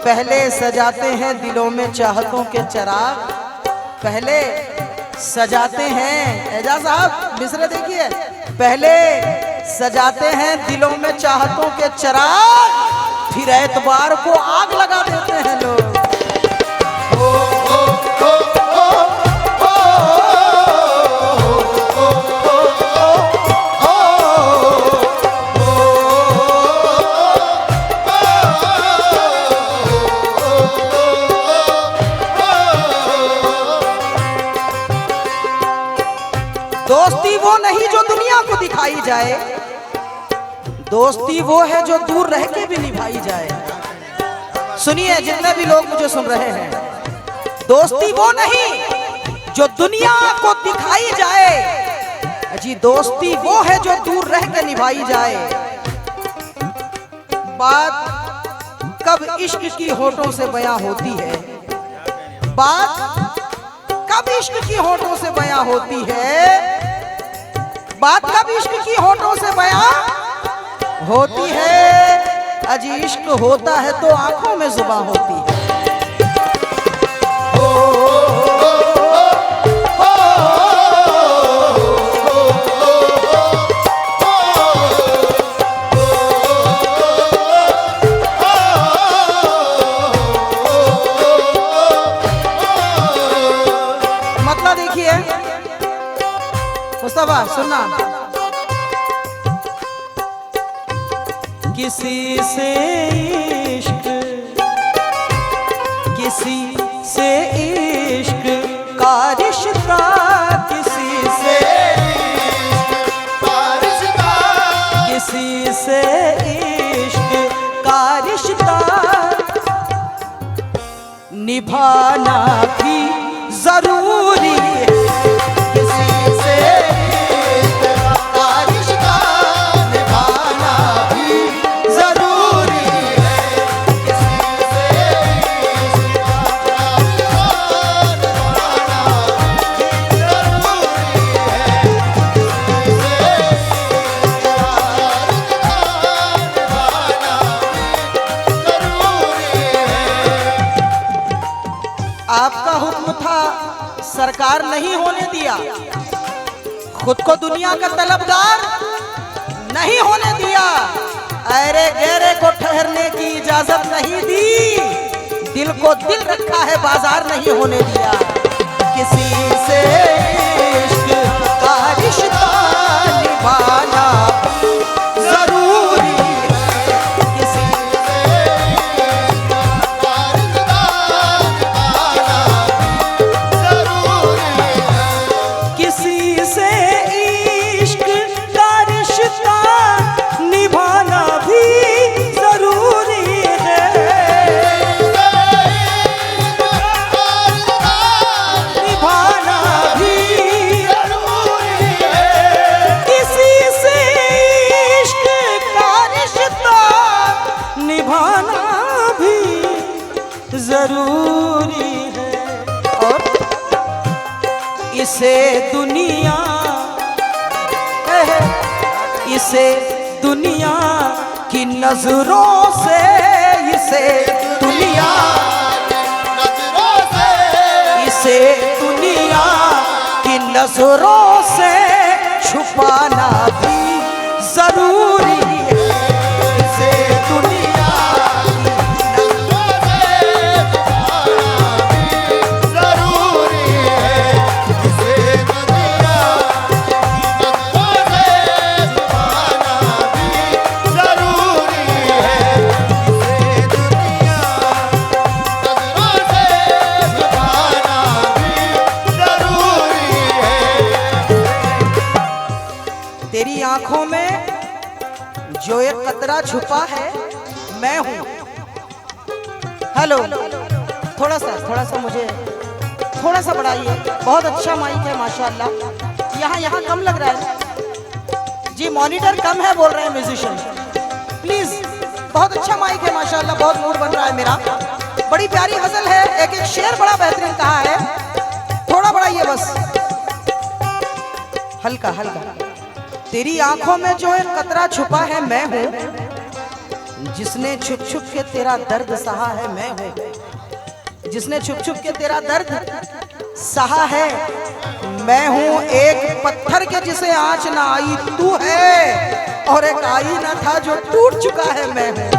पहले सजाते हैं दिलों में चाहतों के चिराग, पहले सजाते हैं, एजाज साहब मिसरे देखिए, पहले सजाते हैं दिलों में चाहतों के चिराग, फिर एतबार को आग लगा देते हैं लोग। दोस्ती वो नहीं जो दुनिया को दिखाई जाए, दोस्ती वो है जो दूर रह के भी निभाई जाए। सुनिए जितने भी लोग मुझे सुन रहे हैं, दोस्ती वो नहीं जो दुनिया को दिखाई जाए जी, दोस्ती वो है जो दूर रह के निभाई जाए। बात कब इश्क की होठों से बयां होती है, बात कब इश्क की होठों से बयां होती है, बात कब इश्क की होठों से बयां होती है, अजी इश्क होता है तो आंखों में जुबां होती है। मतलब देखिए मुस्तफा सुनना, किसी से इश्क, किसी से इश्क का रिश्ता, किसी से इश्क का रिश्ता, किसी से इश्क का रिश्ता निभाना भी जरूरी है। आपका हुक्म था सरकार नहीं होने दिया, खुद को दुनिया का तलबगार नहीं होने दिया, अरे गहरे को ठहरने की इजाजत नहीं दी, दिल को दिल रखा है बाजार नहीं होने दिया। किसी से इश्क का रिश्ता निभाना जरूरी जरूरी है। और इसे दुनिया, इसे दुनिया की नजरों से, इसे दुनिया, इसे दुनिया की नजरों से छुपाना भी जरूरी है। इसे दुनिया तेरी आंखों में जो एक कतरा छुपा है मैं हूं। हेलो, थोड़ा सा मुझे थोड़ा सा बढ़ाइए, बहुत अच्छा माइक है माशाल्लाह। यहाँ कम लग रहा है जी, मॉनिटर कम है बोल रहे हैं म्यूजिशियन, प्लीज। बहुत अच्छा माइक है माशाल्लाह, बहुत मूड बन रहा है मेरा। बड़ी प्यारी गजल है, एक एक शेर बड़ा बेहतरीन कहा है, थोड़ा बढ़ाइए बस, हल्का हल्का। तेरी आंखों में जो एक कतरा छुपा है मैं हूं, जिसने छुप छुप के तेरा दर्द सहा है मैं हूँ। जिसने छुप छुप के तेरा दर्द सहा है मैं हूँ। एक पत्थर के जिसे आँच ना आई तू है, और एक आईना था जो टूट चुका है मैं हूँ।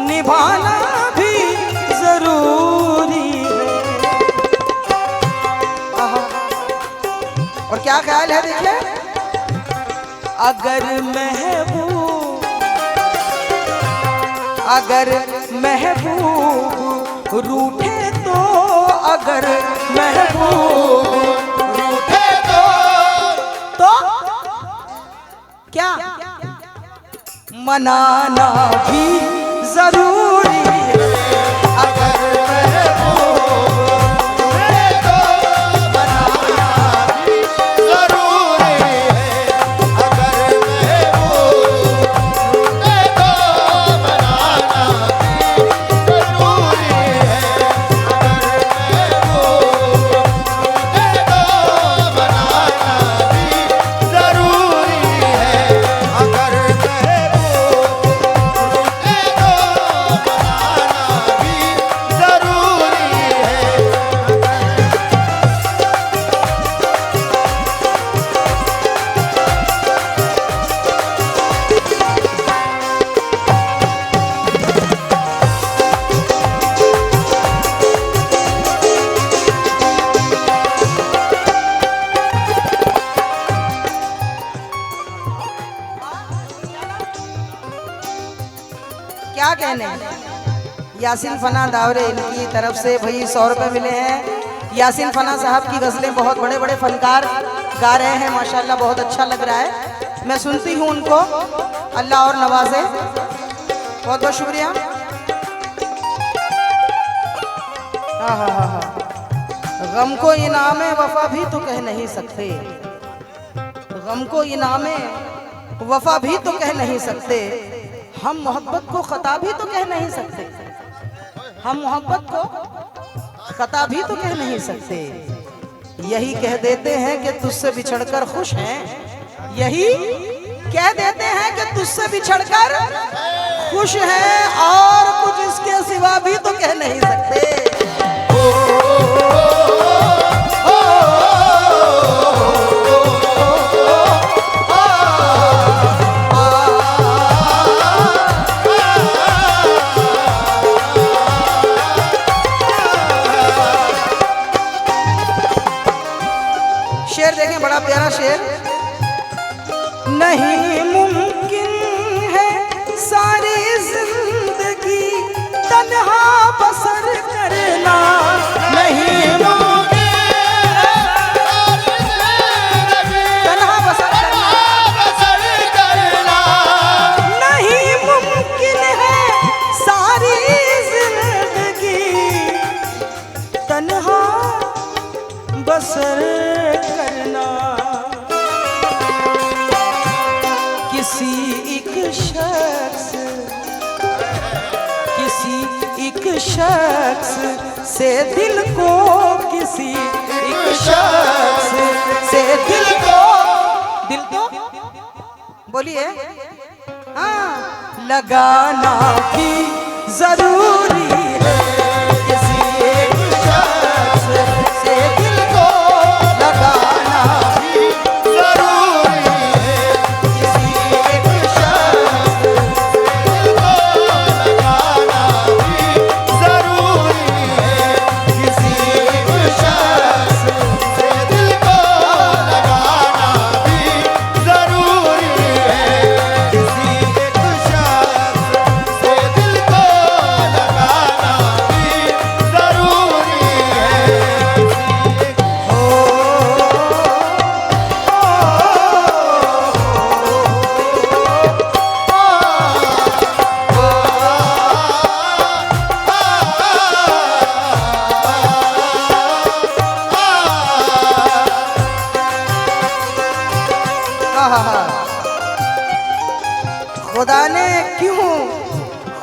निभाना भी जरूरी है। और क्या ख्याल है देखिए, अगर महबूब रूठे तो, अगर महबूब रूठे तो क्या मनाना भी जरूरी है। अगर महबूब रूठे तो मनाना भी जरूरी है। अगर महबूब रूठे तो मनाना भी जरूरी है। अगर महबूब रूठे तो मनाना भी जरूरी है। अगर क्या कहने, यासीन फना दावरे इनकी तरफ से भाई 100 रुपए मिले हैं। यासीन फना साहब की गज़लें बहुत बड़े बड़े फनकार गा रहे हैं माशाल्लाह, बहुत अच्छा लग रहा है। मैं सुनती हूँ उनको, अल्लाह और नवाजे। बहुत बहुत शुक्रिया। गम को इनामे वफा भी तो कह नहीं सकते, गम को इनामे वफा भी तो कह नहीं सकते, हम मोहब्बत को खता भी तो कह नहीं सकते, हम मोहब्बत को खता भी तो कह नहीं सकते। यही कह देते हैं कि तुझसे बिछड़कर खुश हैं, यही कह देते हैं कि तुझसे बिछड़कर खुश हैं, और कुछ इसके सिवा भी तो कह नहीं सकते। शेर देखें, बड़ा प्यारा शेर। नहीं मुमकिन है सारी जिंदगी तन्हा बसर करना, नहीं मुमकिन है तन्हा बसर करना, नहीं मुमकिन है सारी जिंदगी तन्हा बसर करना। किसी एक शख्स से दिल को, किसी एक शख्स से दिल को बोलिए, हाँ, लगाना भी जरूरी है। किसी एक शख्स से दिल को लगाना भी जरूरी है। किसी एक शख्स से दिल को लगाना भी जरूरी है। किसी एक शख्स से दिल को लगाना भी जरूरी है।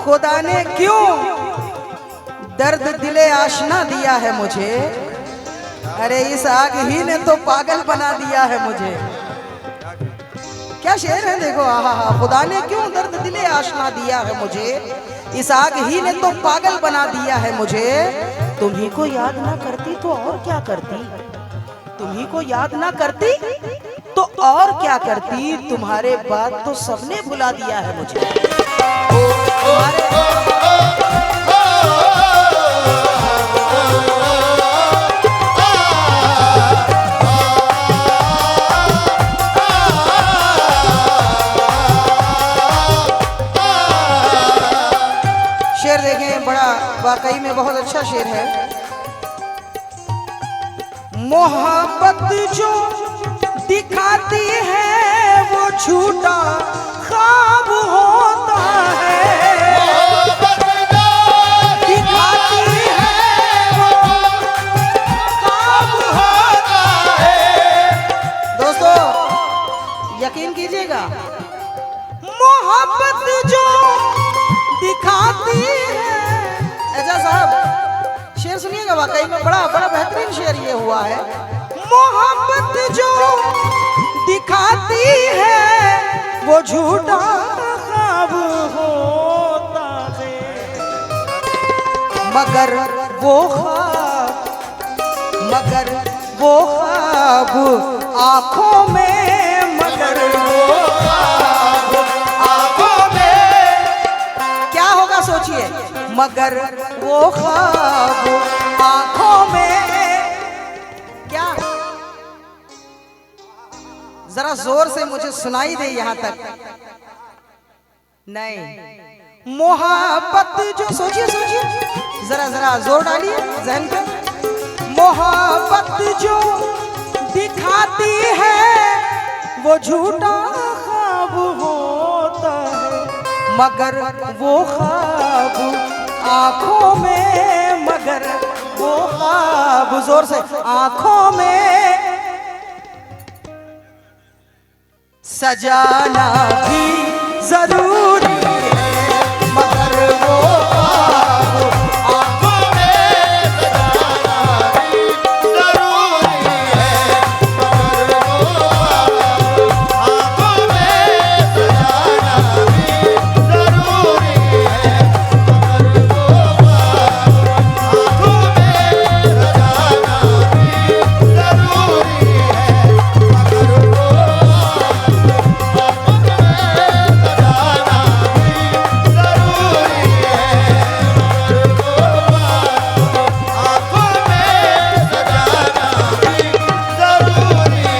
खुदा ने क्यों दर्द दिले आशना दिया है मुझे। अरे इस आग ही ने तो पागल बना दिया है मुझे। क्या शेर है देखो, आहा हा। खुदा ने क्यों दर्द दिले आशना दिया है मुझे, इस आग ही ने तो पागल बना दिया है मुझे। तुम्ही को याद ना करती तो और क्या करती, तुम्ही को याद ना करती तो और क्या करती। तुम्हारे बाद तो सबने भुला दिया है मुझे। शेर देखें, बड़ा वाकई में बहुत अच्छा शेर है। मोहब्बत जो दिखाती है वो झूठा ख्वाब होता है। दिखाती है वो ख्वाब होता है। दोस्तों यकीन कीजिएगा, मोहब्बत जो दिखाती है। ऐसा साहब शेर सुनिएगा, वाकई में बड़ा बड़ा बेहतरीन शेर ये हुआ है। मोहब्बत जो दिखाती है वो झूठा ख्वाब होता है, मगर वो ख्वाब आंखों में, मगर वो ख्वाब आंखों में। क्या होगा सोचिए, मगर वो ख्वाब आंखों में। क्या, जरा जोर से मुझे सुनाई दे यहां तक। नहीं, मोहब्बत जो, सोचिए सोचिए, जरा जरा जोर डालिए जहन पे। मोहब्बत जो दिखाती है वो झूठा ख्वाब होता है, मगर वो ख्वाब आंखों में, मगर वो ख्वाब, जोर से, आंखों में सजाना भी जरूरी है, मगर वो ख्वाब आंखों में सजाना भी जरूरी है, मगर वो ख्वाब आंखों में सजाना भी जरूरी है, मगर वो ख्वाब आंखों में सजाना भी जरूरी है,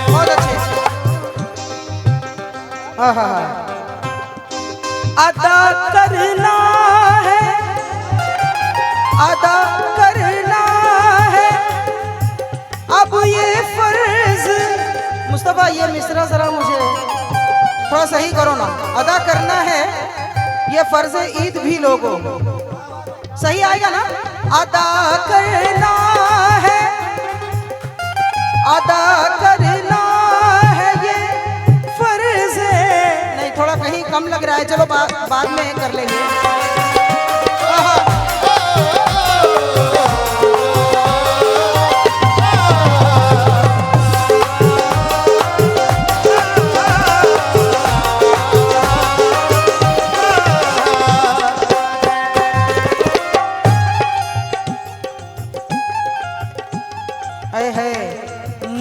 मगर वो अदा करना है, अदा करना है अब ये फर्ज। मुस्तफा ये मिसरा जरा मुझे थोड़ा सही करो ना। अदा करना है ये फर्ज ईद भी लोगों, सही आएगा ना। अदा करना है, अदा करना है ये फर्ज है। नहीं, थोड़ा कहीं कम लग रहा है, चलो बाद में कर लेंगे।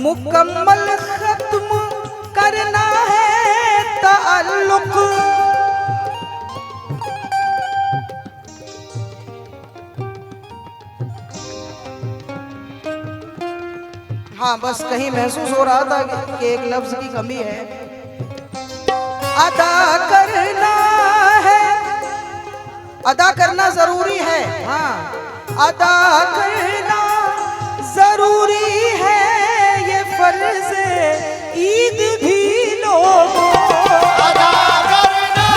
मुकम्मल खत्म करना है ताल्लुक, हाँ बस कहीं महसूस हो रहा था कि एक लफ्ज की कमी है। अदा करना है, अदा करना जरूरी है, हाँ अदा करना जरूरी है ये फर्ज ईद भी लोगों। अदा करना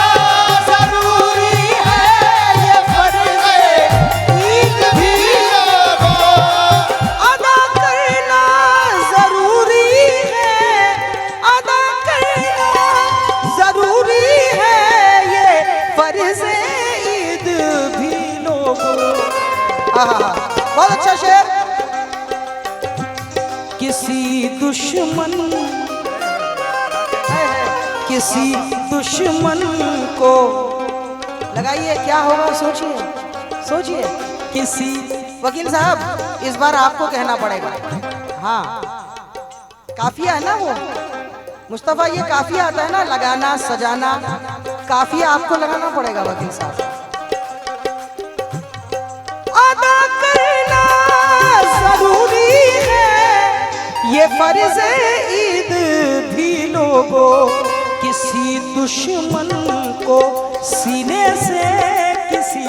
जरूरी है ये फर्ज ईद भी लोगों। बहुत अच्छा शेर। किसी दुश्मन को लगाइए, क्या होगा सोचिए सोचिए। किसी वकील साहब इस बार आपको कहना पड़ेगा। हाँ काफिया है ना वो मुस्तफा, ये काफिया आता है ना लगाना सजाना, काफिया आपको लगाना पड़ेगा वकील साहब। अदा करना जरूरी है ये फर्ज ईद भी लोगों, किसी दुश्मन को सीने से, किसी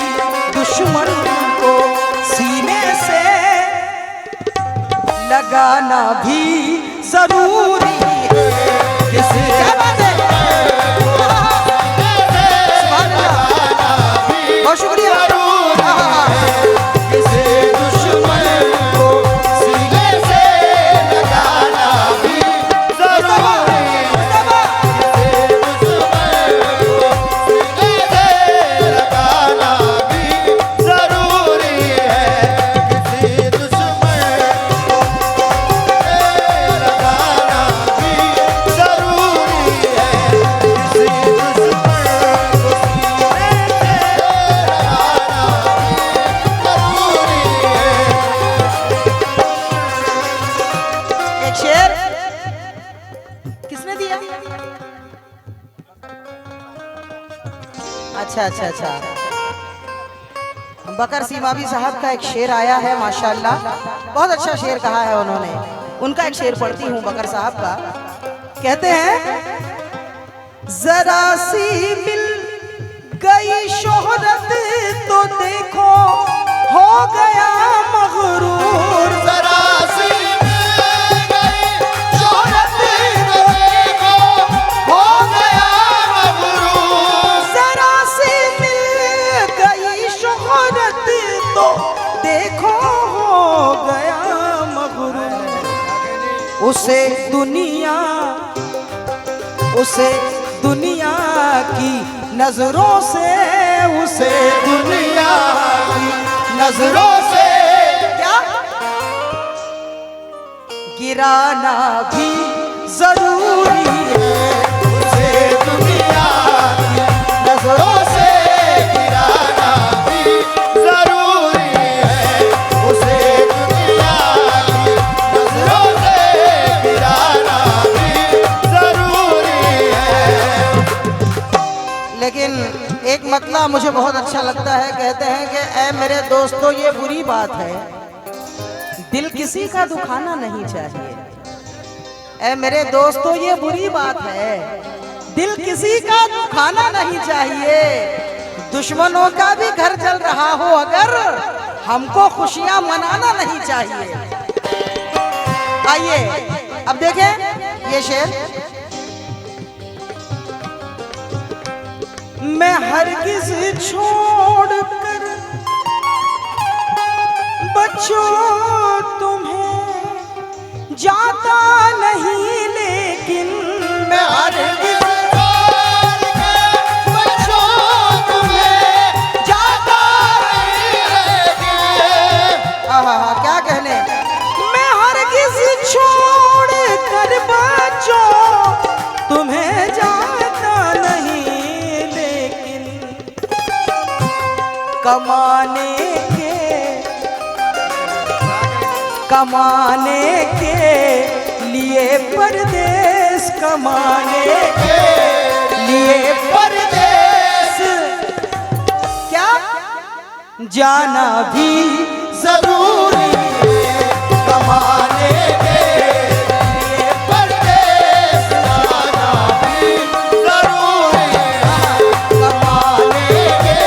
दुश्मन को सीने से लगाना भी जरूरी है। किसी क्या बात है, बहुत शुक्रिया। अच्छा अच्छा अच्छा, बकर सीमावी साहब का एक शेर आया है माशाल्लाह, बहुत अच्छा शेर कहा है उन्होंने। उनका एक शेर पढ़ती हूँ बकर साहब का। कहते हैं जरा सी मिल गई शोहरत तो देखो हो गया मगरूर, जरा सी मिल गई शोहरत तो देखो हो गया मगरूर, जरा सी मिल गई शोहरत तो देखो हो गया मगरूर। उसे दुनिया की नजरों से, उसे दुनिया की नजरों से क्या गिराना भी जरूरी है, उसे दुनिया की नजरों से गिराना भी जरूरी है, उसे दुनिया की नजरों से गिराना भी जरूरी है। लेकिन एक मतला मुझे बहुत अच्छा लगता है। कहते हैं कि ऐ मेरे दोस्तों ये बुरी बात है, दिल किसी का दुखाना नहीं चाहिए। ऐ मेरे दोस्तों ये बुरी बात है, दिल किसी का दुखाना नहीं चाहिए। दुश्मनों का भी घर जल रहा हो अगर, हमको खुशियां मनाना नहीं चाहिए। आइए अब देखें ये शेर। मैं हरगिज छोड़कर बच्चों तुम्हें जाता नहीं, लेकिन मैं हरगिज छोड़कर बच्चों तुम्हें जाता नहीं, लेकिन क्या कहने। मैं हरगिज छोड़कर बच्चों तुम्हें जाता नहीं, कमाने के लिए परदेस, कमाने के लिए परदेस क्या जाना भी जरूरी है, कमाने के लिए परदेस जाना भी जरूरी है, कमाने के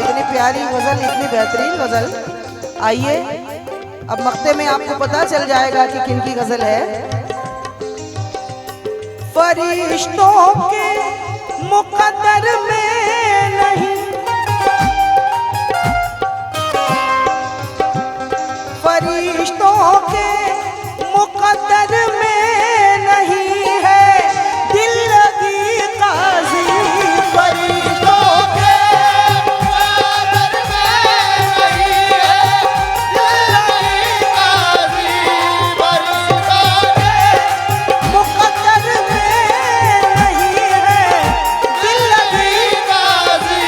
इतनी प्यारी गजल, इतनी बेहतरीन गजल। आइए अब मक्ते में आपको पता चल जाएगा कि किन की गजल है। फरिश्तों के मुकद्दर में नहीं, फरिश्तों के मुकद्दर में नहीं है दिल लगी काजी। फरिश्तों के मुकद्दर में नहीं है दिल लगी काजी। फरिश्तों के मुकद्दर में नहीं है दिल लगी काजी।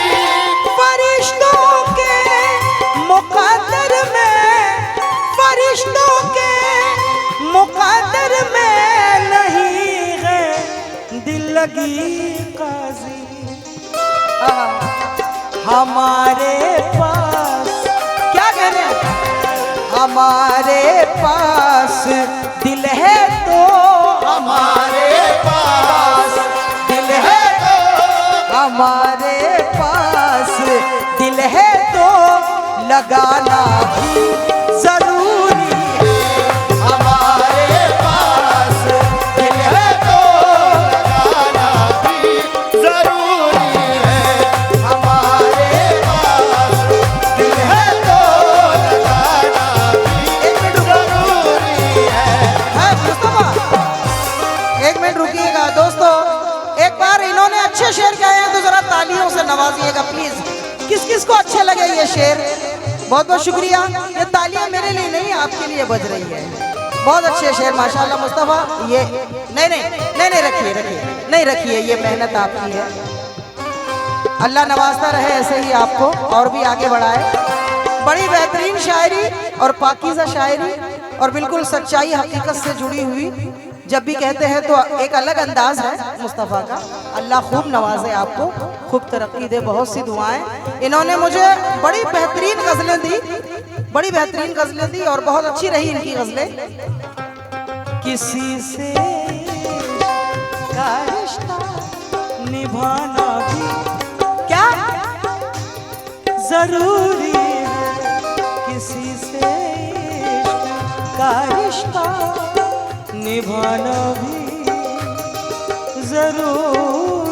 फरिश्तों के मुकद्दर में, फरिश्तों के मुकद्दर में नहीं है दिल लगी काजी। हमारे पास क्या कह रहे हैं, हमारे पास दिल है तो, हमारे पास दिल है तो, हमारे पास दिल है तो लगाना भी जरूरी है। हमारे पास दिल है तो लगाना भी जरूरी है। हमारे पास दिल है तो लगाना भी जरूरी है। मुस्तफा एक मिनट रुकिएगा दोस्तों, एक बार इन्होंने अच्छे शेर गाए हैं तो जरा तालियों से नवाजिएगा प्लीज। किस किस को अच्छे लगे ये शेर, बहुत बहुत शुक्रिया। ये तालियां मेरे लिए नहीं आपके लिए बज रही है। बहुत अच्छे शेर माशाल्लाह मुस्तफा। ये नहीं नहीं नहीं नहीं रखिए रखिए नहीं रखिए, ये मेहनत आपकी है। अल्लाह नवाजता रहे ऐसे ही आपको और भी आगे बढ़ाए। बड़ी बेहतरीन शायरी और पाकीज़ा शायरी और बिल्कुल सच्चाई हकीकत से जुड़ी हुई। जब भी कहते हैं तो एक अलग अंदाज है मुस्तफ़ा का। अल्लाह खूब नवाजे आपको, खूब तरक्की दे। बहुत सी दुआएं। इन्होंने मुझे बड़ी बेहतरीन गज़लें दी, बड़ी बेहतरीन गज़लें दी और बहुत अच्छी रही इनकी गज़लें। किसी से का रिश्ता निभाना भी क्या जरूरी है, किसी से का रिश्ता निभाना भी जरूर